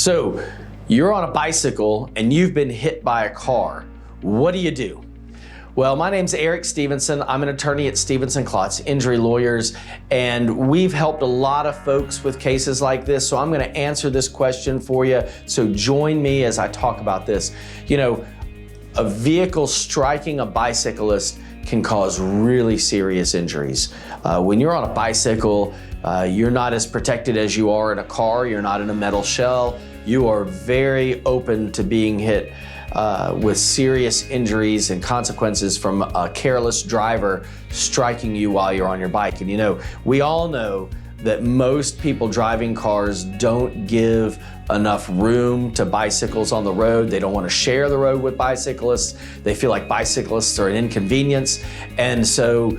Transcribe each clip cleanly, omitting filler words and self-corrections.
So you're on a bicycle and you've been hit by a car. What do? Well, my name's Eric Stevenson. I'm an attorney at Stevenson and Klotz, injury lawyers, and we've helped a lot of folks with cases like this, so I'm gonna answer this question for you. So join me as I talk about this. You know, a vehicle striking a bicyclist can cause really serious injuries. When you're on a bicycle, you're not as protected as you are in a car. You're not in a metal shell. You are very open to being hit with serious injuries and consequences from a careless driver striking you while you're on your bike. And you know, we all know that most people driving cars don't give enough room to bicycles on the road. They don't want to share the road with bicyclists. They feel like bicyclists are an inconvenience. And so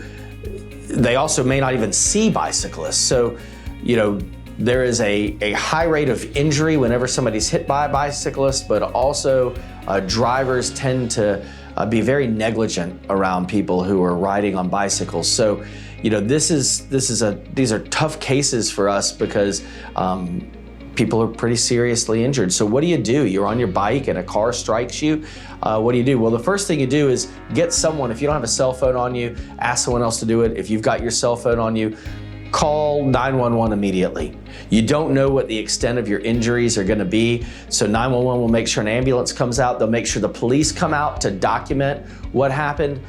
they also may not even see bicyclists. So, you know, there is a high rate of injury whenever somebody's hit by a bicyclist, but also drivers tend to be very negligent around people who are riding on bicycles. So, you know, these are tough cases for us because people are pretty seriously injured. So what do? You're on your bike and a car strikes you. What do? Well, the first thing you do is get someone. If you don't have a cell phone on you, ask someone else to do it. If you've got your cell phone on you, call 911 immediately. You don't know what the extent of your injuries are gonna be, so 911 will make sure an ambulance comes out. They'll make sure the police come out to document what happened.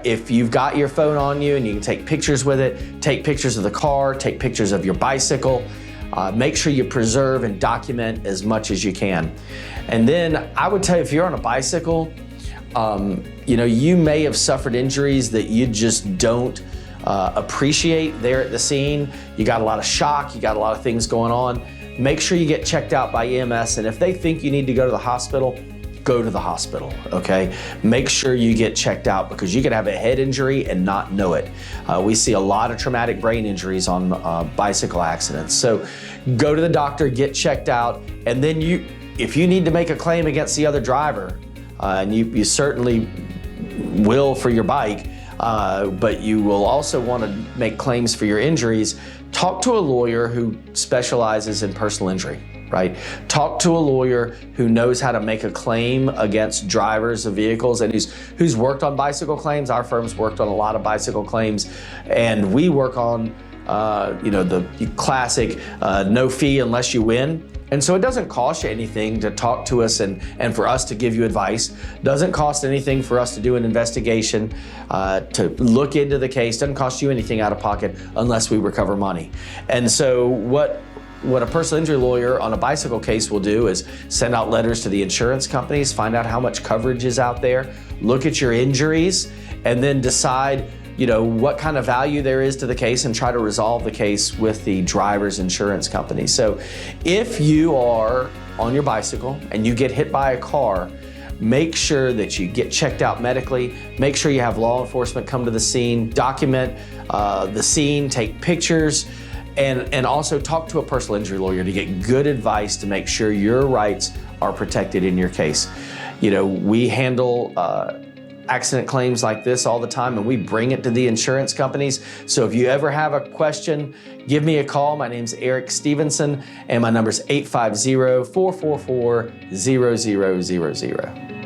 If you've got your phone on you and you can take pictures with it, take pictures of the car, take pictures of your bicycle. Make sure you preserve and document as much as you can. And then I would tell you, if you're on a bicycle, you know, you may have suffered injuries that you just don't appreciate there at the scene. You got a lot of shock, you got a lot of things going on. Make sure you get checked out by EMS, and if they think you need to go to the hospital, go to the hospital, okay? Make sure you get checked out because you could have a head injury and not know it. We see a lot of traumatic brain injuries on bicycle accidents. So go to the doctor, get checked out, and then if you need to make a claim against the other driver, and you certainly will for your bike, but you will also want to make claims for your injuries, talk to a lawyer who specializes in personal injury. Right? Talk to a lawyer who knows how to make a claim against drivers of vehicles and who's worked on bicycle claims. Our firm's worked on a lot of bicycle claims, and we work on you know, the classic no fee unless you win. And so it doesn't cost you anything to talk to us and for us to give you advice. Doesn't cost anything for us to do an investigation, to look into the case. Doesn't cost you anything out of pocket unless we recover money. And so what a personal injury lawyer on a bicycle case will do is send out letters to the insurance companies, find out how much coverage is out there, look at your injuries, and then decide, you know, what kind of value there is to the case and try to resolve the case with the driver's insurance company. So if you are on your bicycle and you get hit by a car, make sure that you get checked out medically, make sure you have law enforcement come to the scene, document the scene, take pictures, and also talk to a personal injury lawyer to get good advice to make sure your rights are protected in your case. You know, we handle accident claims like this all the time, and we bring it to the insurance companies. So if you ever have a question, give me a call. My name's Eric Stevenson, and my number's 850-444-0000.